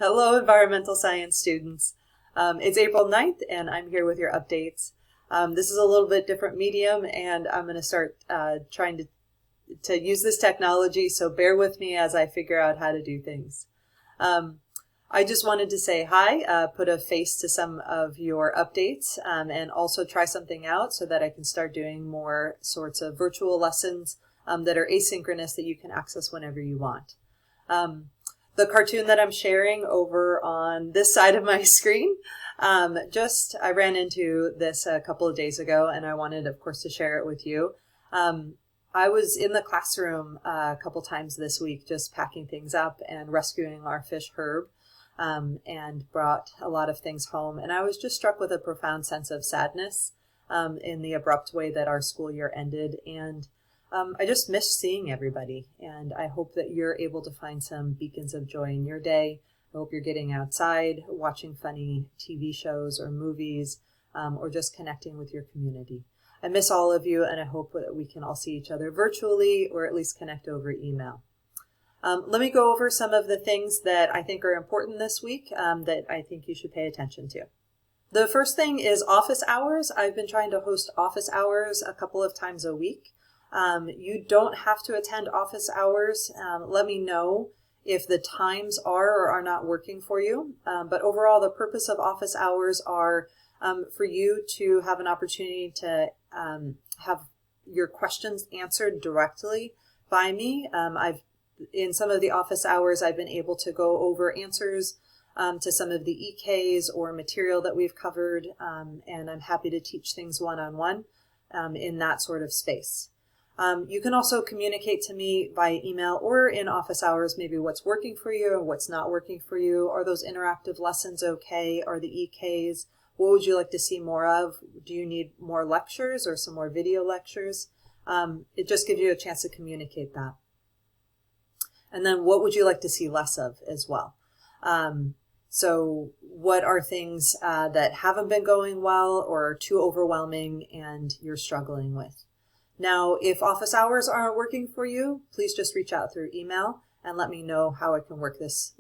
Hello, environmental science students. It's April 9th, and I'm here with your updates. This is a little bit different medium, and I'm going to start trying to use this technology, so bear with me as I figure out how to do things. I just wanted to say hi, put a face to some of your updates, and also try something out so that I can start doing more sorts of virtual lessons that are asynchronous that you can access whenever you want. The cartoon that I'm sharing over on this side of my screen, I ran into this a couple of days ago, and I wanted, of course, to share it with you. I was in the classroom a couple times this week just packing things up and rescuing our fish Herb, and brought a lot of things home. And I was just struck with a profound sense of sadness in the abrupt way that our school year ended. And I just miss seeing everybody, and I hope that you're able to find some beacons of joy in your day. I hope you're getting outside, watching funny TV shows or movies, or just connecting with your community. I miss all of you, and I hope that we can all see each other virtually or at least connect over email. Let me go over some of the things that I think are important this week that I think you should pay attention to. The first thing is office hours. I've been trying to host office hours a couple of times a week. You don't have to attend office hours. Let me know if the times are or are not working for you. But overall, the purpose of office hours are for you to have an opportunity to have your questions answered directly by me. In some of the office hours, I've been able to go over answers to some of the EKs or material that we've covered, and I'm happy to teach things one-on-one in that sort of space. You can also communicate to me via email or in office hours, maybe what's working for you or what's not working for you. Are those interactive lessons okay? Are the EKs? What would you like to see more of? Do you need more lectures or some more video lectures? It just gives you a chance to communicate that. And then what would you like to see less of as well? So what are things that haven't been going well or are too overwhelming and you're struggling with? Now, if office hours aren't working for you, please just reach out through email and let me know how I can work this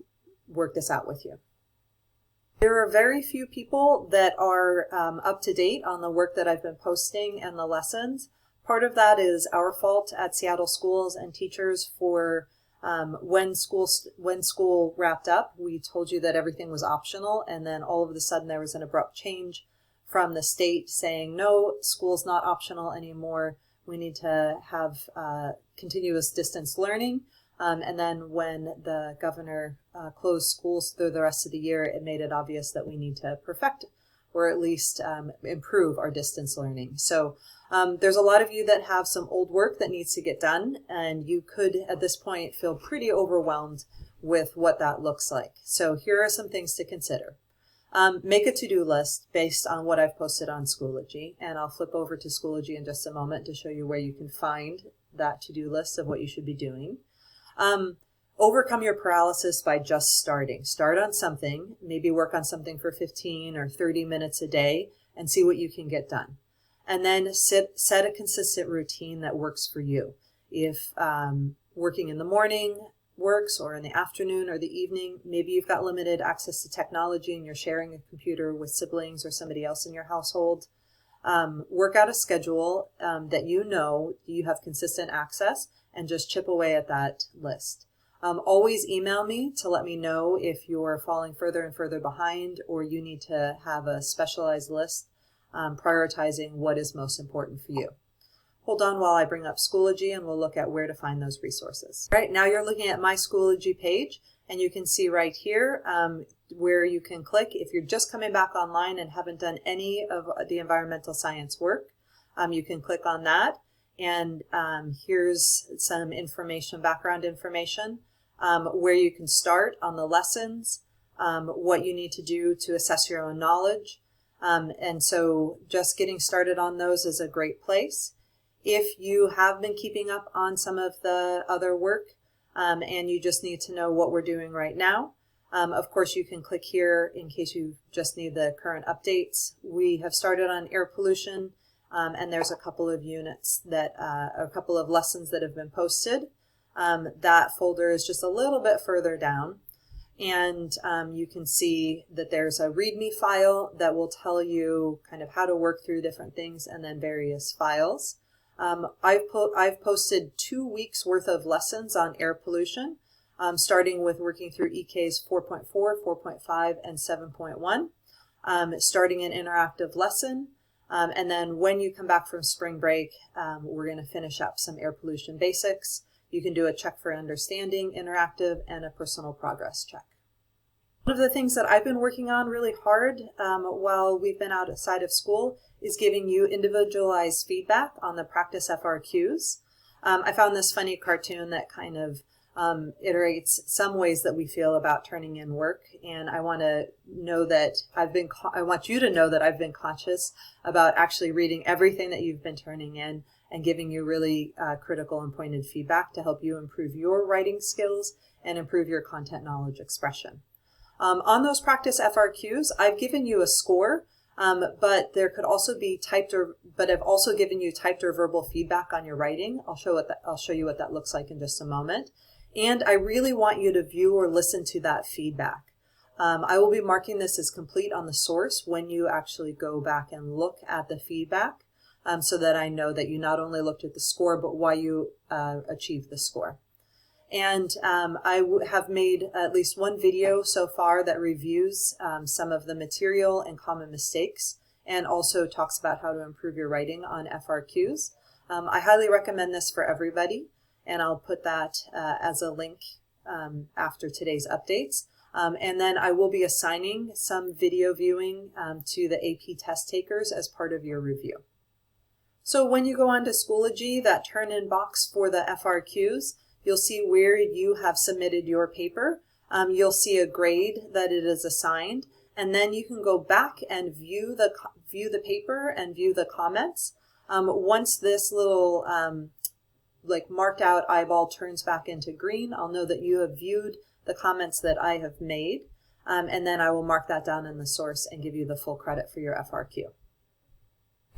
out with you. There are very few people that are up to date on the work that I've been posting and the lessons. Part of that is our fault at Seattle Schools and teachers for when school wrapped up. We told you that everything was optional, and then all of a sudden there was an abrupt change from the state saying, no, school's not optional anymore. We need to have continuous distance learning. And then when the governor closed schools through the rest of the year, it made it obvious that we need to perfect or at least improve our distance learning. So there's a lot of you that have some old work that needs to get done, and you could at this point feel pretty overwhelmed with what that looks like. So here are some things to consider. Make a to-do list based on what I've posted on Schoology, and I'll flip over to Schoology in just a moment to show you where you can find that to-do list of what you should be doing. Overcome your paralysis by just starting. Start on something, maybe work on something for 15 or 30 minutes a day and see what you can get done. And then set a consistent routine that works for you. If working in the morning works or in the afternoon or the evening, maybe you've got limited access to technology and you're sharing a computer with siblings or somebody else in your household. Work out a schedule that you have consistent access and just chip away at that list. Always email me to let me know if you're falling further and further behind or you need to have a specialized list prioritizing what is most important for you. Hold on while I bring up Schoology and we'll look at where to find those resources. Right now you're looking at my Schoology page, and you can see right here where you can click. If you're just coming back online and haven't done any of the environmental science work, you can click on that. And here's some information, background information, where you can start on the lessons, what you need to do to assess your own knowledge. And so just getting started on those is a great place. If you have been keeping up on some of the other work and you just need to know what we're doing right now, of course you can click here in case you just need the current updates. We have started on air pollution, and there's a couple of units a couple of lessons that have been posted. That folder is just a little bit further down. And you can see that there's a README file that will tell you kind of how to work through different things, and then various files. I've posted 2 weeks worth of lessons on air pollution, starting with working through EKs 4.4, 4.5, and 7.1, starting an interactive lesson. And then when you come back from spring break, we're going to finish up some air pollution basics. You can do a check for understanding, interactive, and a personal progress check. One of the things that I've been working on really hard while we've been outside of school is giving you individualized feedback on the practice FRQs. I found this funny cartoon that kind of iterates some ways that we feel about turning in work, and I want to know that I want you to know that I've been conscious about actually reading everything that you've been turning in and giving you really critical and pointed feedback to help you improve your writing skills and improve your content knowledge expression. On those practice FRQs, I've given you a score, but there could also be but I've also given you typed or verbal feedback on your writing. I'll show you what that looks like in just a moment. And I really want you to view or listen to that feedback. I will be marking this as complete on the source when you actually go back and look at the feedback, so that I know that you not only looked at the score, but why you achieved the score. And I have made at least one video so far that reviews some of the material and common mistakes, and also talks about how to improve your writing on FRQs. I highly recommend this for everybody, and I'll put that as a link after today's updates. And then I will be assigning some video viewing to the AP test takers as part of your review. So when you go on to Schoology, that turn-in box for the FRQs, you'll see where you have submitted your paper. You'll see a grade that it is assigned, and then you can go back and view the paper and view the comments. Once this little marked out eyeball turns back into green, I'll know that you have viewed the comments that I have made, and then I will mark that down in the source and give you the full credit for your FRQ.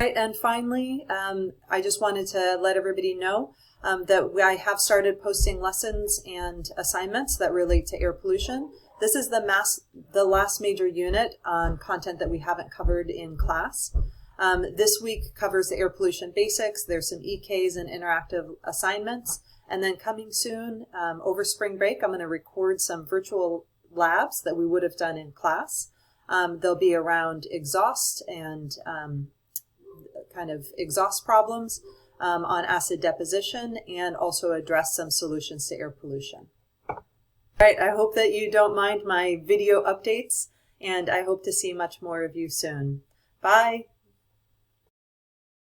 Right, and finally, I just wanted to let everybody know that I have started posting lessons and assignments that relate to air pollution. This is the last major unit on content that we haven't covered in class. This week covers the air pollution basics. There's some EKs and interactive assignments. And then coming soon, over spring break, I'm going to record some virtual labs that we would have done in class. They'll be around exhaust and kind of exhaust problems on acid deposition, and also address some solutions to air pollution. All right, I hope that you don't mind my video updates, and I hope to see much more of you soon. Bye.